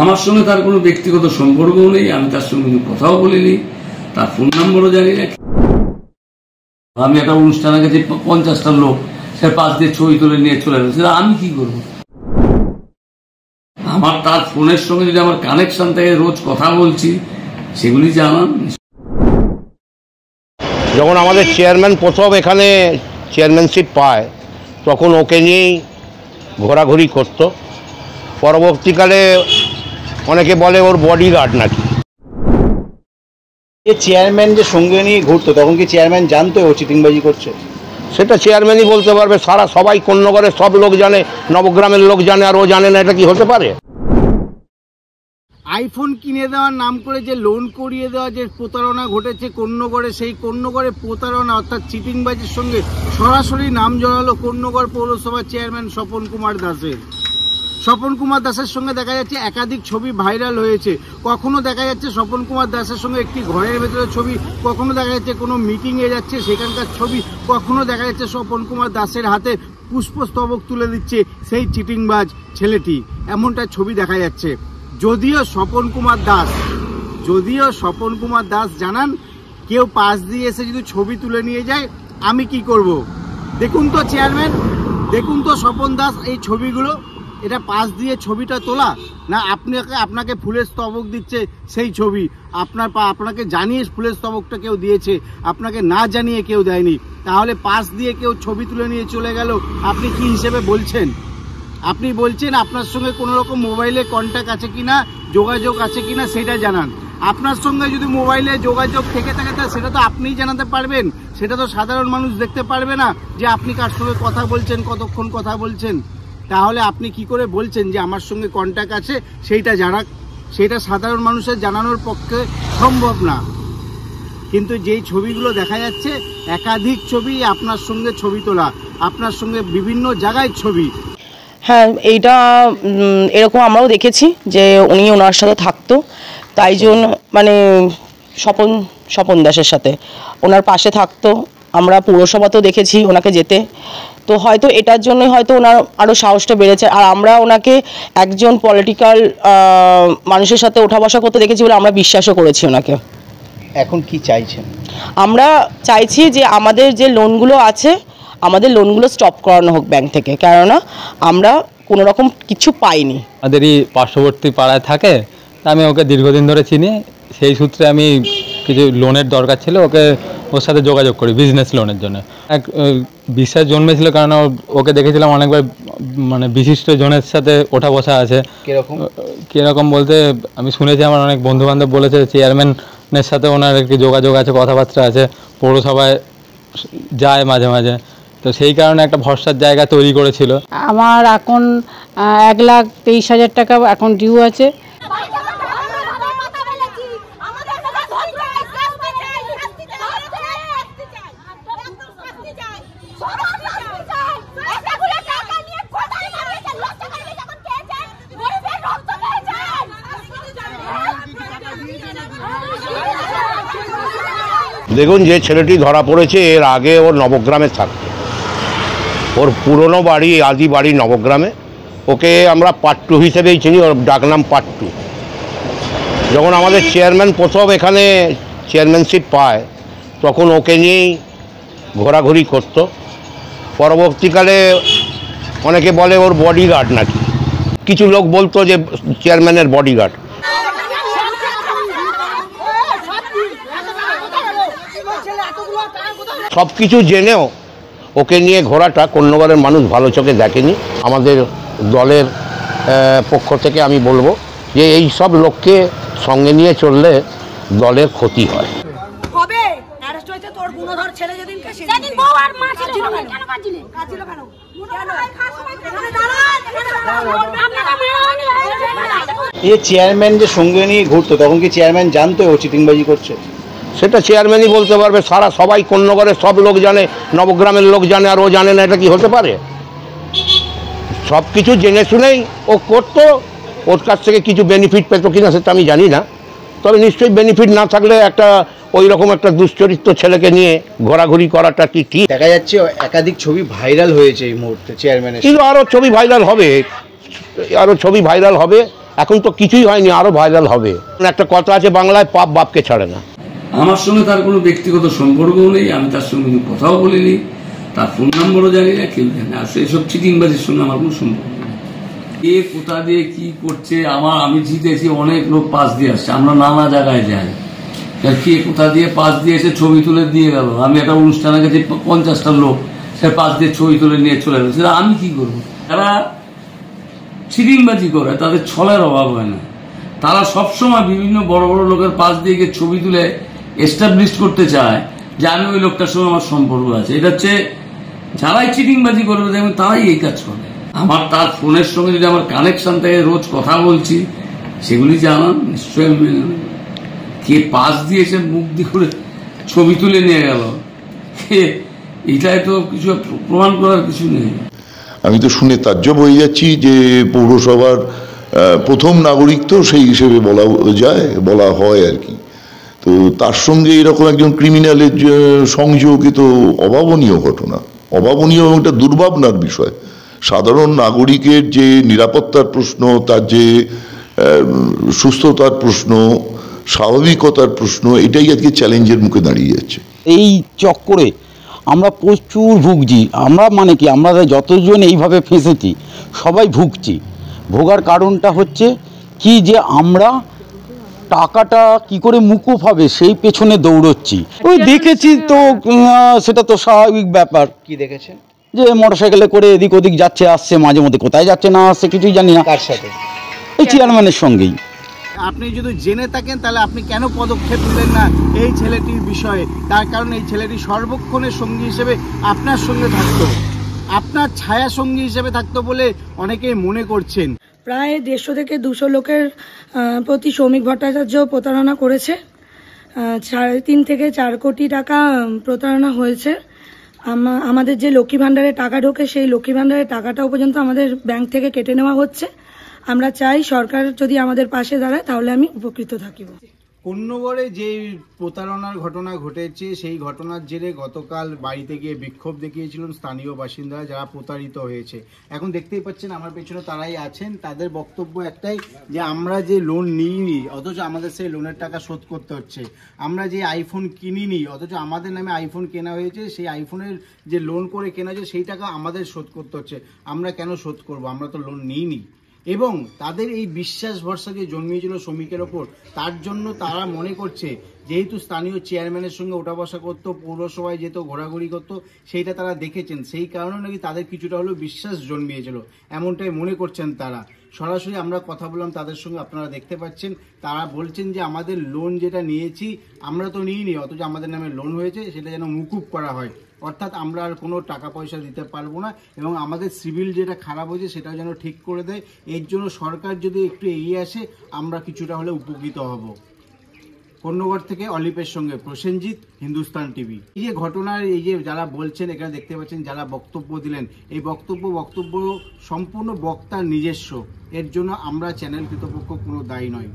আমার সঙ্গে তার কোনো ব্যক্তিগত সম্পর্কও নেই, আমি তার সঙ্গে কোনো কথাও বলিনি, তার ফোন নম্বরও জানি না। আমি একটা অনুষ্ঠানে গেছি, 50টা লোক সে পাশ দিয়ে ছবি তুলে নিয়ে চলে গেছে, সেটা আমি কি করবো? আমার তার ফোনের সঙ্গে যদি আমার কানেকশন থেকে রোজ কথা বলছি, সেগুলি জানান। যখন আমাদের চেয়ারম্যান প্রথম এখানে চেয়ারম্যানশিপ পায়, তখন ওকে নিয়েই ঘোরাঘুরি করত। পরবর্তীকালে অনেকে বলে ওর বডিগার্ড নাকি। এই চেয়ারম্যান যে সঙ্গে নিয়ে ঘুরতো, তখন কি চেয়ারম্যান জানতো ও চিটিংবাজি করছে? সেটা চেয়ারম্যানই বলতে পারবে। সারা সবাই কোন্নগরের সব লোক জানে, নবগ্রামের লোক জানে, আর ও জানে না, এটা কি হতে পারে? আইফোন কিনে দেওয়ার নাম করে যে লোন করিয়ে দেওয়া যে প্রতারণা ঘটেছে কোন্নগরে, সেই কোন্নগরে প্রতারণা অর্থাৎ চিটিংবাজির সঙ্গে সরাসরি নাম জড়ালো কোন্নগর পৌরসভার চেয়ারম্যান স্বপন কুমার দাসের। স্বপন কুমার দাসের সঙ্গে দেখা যাচ্ছে একাধিক ছবি ভাইরাল হয়েছে। কখনো দেখা যাচ্ছে স্বপন কুমার দাসের সঙ্গে একটি ঘরের ভেতরে ছবি, কখনো দেখা যাচ্ছে কোনো মিটিংয়ে যাচ্ছে সেখানকার ছবি, কখনো দেখা যাচ্ছে স্বপন কুমার দাসের হাতে পুষ্পস্তবক তুলে দিচ্ছে সেই চিটিংবাজ ছেলেটি, এমনটা ছবি দেখা যাচ্ছে। যদিও স্বপন কুমার দাস জানান, কেউ পাশ দিয়ে এসে যদি ছবি তুলে নিয়ে যায় আমি কি করব? দেখুন তো চেয়ারম্যান, দেখুন তো স্বপন দাস, এই ছবিগুলো এটা পাশ দিয়ে ছবিটা তোলা না আপনাকে ফুলের স্তবক দিচ্ছে সেই ছবি? আপনাকে জানিয়ে ফুলের স্তবকটা কেউ দিয়েছে, আপনাকে না জানিয়ে কেউ দেয়নি। তাহলে পাশ দিয়ে কেউ ছবি তুলে নিয়ে চলে গেল, আপনি কি হিসেবে বলছেন? আপনি বলছেন আপনার সঙ্গে কোনো রকম মোবাইলে কন্ট্যাক্ট আছে কিনা, যোগাযোগ আছে কিনা সেটা জানান। আপনার সঙ্গে যদি মোবাইলে যোগাযোগ থেকে থাকে তা সেটা তো আপনিই জানাতে পারবেন, সেটা তো সাধারণ মানুষ দেখতে পারবে না যে আপনি কার সঙ্গে কথা বলছেন, কতক্ষণ কথা বলছেন। তাহলে আপনি কি করে বলছেন যে আমার সঙ্গে কন্ট্যাক্ট আছে? সেটা সাধারণ মানুষের জানানোর পক্ষে সম্ভব না। কিন্তু যেই ছবিগুলো দেখা যাচ্ছে, একাধিক ছবি আপনার সঙ্গে ছবি তোলা, আপনার সঙ্গে বিভিন্ন জায়গায় ছবি। হ্যাঁ, এইটা এরকম আমরাও দেখেছি যে উনি ওনার সাথে থাকতো, তাই জন্য মানে স্বপন দাসের সাথে ওনার পাশে থাকতো। আমরা পৌরসভাতেও দেখেছি ওনাকে যেতে, তো হয়তো এটার জন্যই হয়তো ওনার আরও সাহসটা বেড়েছে। আর আমরা ওনাকে একজন পলিটিক্যাল মানুষের সাথে ওঠা বসা করতে দেখেছি বলে আমরা বিশ্বাসও করেছি ওনাকে। এখন কি চাইছেন? আমরা চাইছি যে আমাদের যে লোনগুলো আছে, আমাদের লোনগুলো স্টপ করানো হোক ব্যাংক থেকে, কেননা আমরা কোনো রকম কিছু পাইনি। আমাদেরই পার্শ্ববর্তী পাড়ায় থাকে, আমি ওকে দীর্ঘদিন ধরে চিনি, সেই সূত্রে আমি কিছু লোনের দরকার ছিল, ওর সাথে যোগাযোগ করি বিজনেস লোনের জন্য। এক বিশ্বাস জন্মেছিল, কারণ ওকে দেখেছিলাম অনেকবার মানে বিশিষ্ট জনের সাথে ওঠা বসা আছে। কীরকম বলতে আমি শুনেছি, আমার অনেক বন্ধুবান্ধব বলেছে চেয়ারম্যানের সাথে ওনার একটি যোগাযোগ আছে, কথাবার্তা আছে, পৌরসভায় যায় মাঝে মাঝে, তো সেই কারণে একটা ভরসার জায়গা তৈরি করেছিল। আমার এখন 1,23,000 টাকা এখন ডিউ আছে। দেখুন, যে ছেলেটি ধরা পড়েছে এর আগে ওর নবগ্রামে থাকতো, ওর পুরনো বাড়ি আদি বাড়ি নবগ্রামে। ওকে আমরা পাট্টু হিসেবেই চিনি, ওর ডাকনাম পাট্টু। যখন আমাদের চেয়ারম্যান প্রথম এখানে চেয়ারম্যানশিপ পায়, তখন ওকে নিয়েই ঘোরাঘুরি করত। পরবর্তীকালে অনেকে বলে ওর বডিগার্ড নাকি। কিছু লোক বলতো যে চেয়ারম্যানের বডিগার্ড। সব কিছু জেনেও ওকে নিয়ে ঘোরাটা কোন্নগরের মানুষ ভালো চোখে দেখেনি। আমাদের দলের পক্ষ থেকে আমি বলবো যে এই সব লোককে সঙ্গে নিয়ে চললে দলের ক্ষতি হয়। এই চেয়ারম্যান যে সঙ্গে নিয়ে ঘুরতো, তখন কি চেয়ারম্যান জানতো ও চিটিংবাজি করছে? সেটা চেয়ারম্যানই বলতে পারবে। সারা সবাই কোন্নগরের সব লোক জানে, নবগ্রামের লোক জানে, আর ও জানে না, এটা কি হতে পারে? সব কিছু জেনে শুনেই ও করতো। ওর কাছ থেকে কিছু বেনিফিট পেতো কিনা সেটা আমি জানি না, তবে নিশ্চয়ই বেনিফিট না থাকলে একটা ওই রকম একটা দুশ্চরিত্র ছেলেকে নিয়ে ঘোরাঘুরি করাটা কি ঠিক? দেখা যাচ্ছে একাধিক ছবি ভাইরাল হয়েছে এই মুহূর্তে চেয়ারম্যানের, কিন্তু আরও ছবি ভাইরাল হবে, এখন তো কিছুই হয়নি, আরও ভাইরাল হবে। একটা কথা আছে বাংলায়, পাপ বাপকে ছাড়ে না। আমার সঙ্গে তার কোনো ব্যক্তিগত সম্পর্কও নেই, আমি তার সঙ্গে কোনো কথাও বলিনি, তার ফোন নাম্বারও জানি না, কেউ জানে না। আর এইসব চিটিংবাজির সঙ্গে আমার কোনো সম্পর্ক নেই। কে কোথা দিয়ে কি করছে, আমি জিতেছি, অনেক লোক পাস দিয়ে আসছে, আমরা নানা জায়গায় যাই, কে কোথা দিয়ে পাস দিয়ে এসে ছবি তুলে দিয়ে গেল। আমি একটা অনুষ্ঠানে গেছি, 50টা লোক সে পাস দিয়ে ছবি তুলে নিয়ে চলে গেল, সেটা আমি কি করবো? তারা চিটিংবাজি করে, তাদের ছলের অভাব হয় না। তারা সবসময় বিভিন্ন বড় বড় লোকের পাশ দিয়ে গিয়ে ছবি তুলে এস্টাবলিশ করতে চায় যে আমি ওই লোকটার সঙ্গে আমার সম্পর্ক আছে। এটা হচ্ছে যারাই চিটিংবাজি করবে দেখবেন তারাই এই কাজ করে। আমার তার ফোনের সঙ্গে যদি আমার কানেকশন থাকে, রোজ কথা বলছি, সেগুলি জানান নিশ্চয়ই আমি মেনে নেব। কে পাশ দিয়েছে মুখ দিয়ে করে ছবি তুলে নিয়ে গেল, এটাই তো কিছু প্রমাণ করার কিছু নেই। আমি তো শুনে তাজ্জব হয়ে যাচ্ছি যে পৌরসভার প্রথম নাগরিক তো সেই হিসেবে বলা হয় আর কি। তো তার সঙ্গে এরকম একজন ক্রিমিনালের সংযোগ, এ তো অভাবনীয় ঘটনা, অভাবনীয় এবং একটা দুর্ভাবনার বিষয়। সাধারণ নাগরিকের যে নিরাপত্তার প্রশ্ন, তার যে সুস্থতার প্রশ্ন, স্বাভাবিকতার প্রশ্ন, এটাই আজকে চ্যালেঞ্জের মুখে দাঁড়িয়ে যাচ্ছে। এই চক্করে আমরা প্রচুর ভুগছি। আমরা মানে কি, আমরা যতজন এইভাবে ফেঁসেছি সবাই ভুগছি। ভোগার কারণটা হচ্ছে কি, যে আমরা টাকাটা কি করে মুকুব হবে সেই পেছনে দৌড়চ্ছি। ওই দেখেছি তো, সেটা তো স্বাভাবিক ব্যাপার। কি দেখেছেন? যে মোটরসাইকেলে করে এদিক ওদিক যাচ্ছে আসছে, মাঝে মধ্যে কোথায় যাচ্ছে না আসছে কিছুই জানি না। কার সাথে? এই চেয়ারম্যানের সঙ্গেই। আপনি যদি জেনে থাকেন তাহলে আপনি কেন পদক্ষেপ নিলেন না এই ছেলেটির বিষয়ে? তার কারণ এই ছেলেটি সর্বক্ষণের সঙ্গী হিসেবে আপনার সঙ্গে থাকতো, আপনার ছায়া সঙ্গী হিসেবে থাকতো বলে অনেকেই মনে করছেন। প্রায় 150 থেকে 200 লোকের প্রতি শ্রমিক ভট্টাচার্য প্রতারণা করেছে। 3.5 থেকে 4 কোটি টাকা প্রতারণা হয়েছে। আমাদের যে লক্ষ্মী ভাণ্ডারে টাকা ঢোকে, সেই লক্ষ্মী ভাণ্ডারের টাকাটাও পর্যন্ত আমাদের ব্যাংক থেকে কেটে নেওয়া হচ্ছে। আমরা চাই সরকার যদি আমাদের পাশে দাঁড়ায় তাহলে আমি উপকৃত থাকিব। কোন্নগরে যে প্রতারণার ঘটনা ঘটেছে, সেই ঘটনার জেরে গতকাল বাড়িতে গিয়ে বিক্ষোভ দেখিয়েছিলেন স্থানীয় বাসিন্দারা যারা প্রতারিত হয়েছে। এখন দেখতেই পাচ্ছেন আমার পেছনে তারাই আছেন। তাদের বক্তব্য একটাই যে আমরা যে লোন নিইনি অথচ আমাদের সেই লোনের টাকা শোধ করতে হচ্ছে। আমরা যে আইফোন কিনিনি অথচ আমাদের নামে আইফোন কেনা হয়েছে, সেই আইফোনের যে লোন করে কেনা হয়েছে সেই টাকা আমাদের শোধ করতে হচ্ছে। আমরা কেন শোধ করব? আমরা তো লোন নিইনি। এবং তাদের এই বিশ্বাস ভরসা যে জন্মিয়েছিল শ্রমিকের ওপর, তার জন্য তারা মনে করছে যেহেতু স্থানীয় চেয়ারম্যানের সঙ্গে ওঠা বসা করতো, পৌরসভায় যেত, ঘোরাঘুরি করতো, সেইটা তারা দেখেছেন, সেই কারণে নাকি তাদের কিছুটা হলেও বিশ্বাস জন্মিয়েছিল, এমনটাই মনে করছেন তারা। সরাসরি আমরা কথা বললাম তাদের সঙ্গে, আপনারা দেখতে পাচ্ছেন। তারা বলছেন যে আমাদের লোন যেটা নিয়েছি আমরা তো নিইনি, অথচ আমাদের নামে লোন হয়েছে, সেটা যেন মুকুব করা হয়। অর্থাৎ আমরা আর কোনো টাকা পয়সা দিতে পারবো না এবং আমাদের সিভিল যেটা খারাপ হয়েছে সেটাও যেন ঠিক করে দেয়। এর জন্য সরকার যদি একটু এগিয়ে আসে আমরা কিছুটা হলে উপকৃত হব। কোন্নগর থেকে অলিপের সঙ্গে প্রসেনজিৎ, হিন্দুস্তান টিভি। এই যে ঘটনার এই যে যারা বলছেন, এখানে দেখতে পাচ্ছেন যারা বক্তব্য দিলেন, এই বক্তব্য সম্পূর্ণ বক্তার নিজস্ব। এর জন্য আমরা চ্যানেল কর্তৃপক্ষ কোনো দায়ী নয়।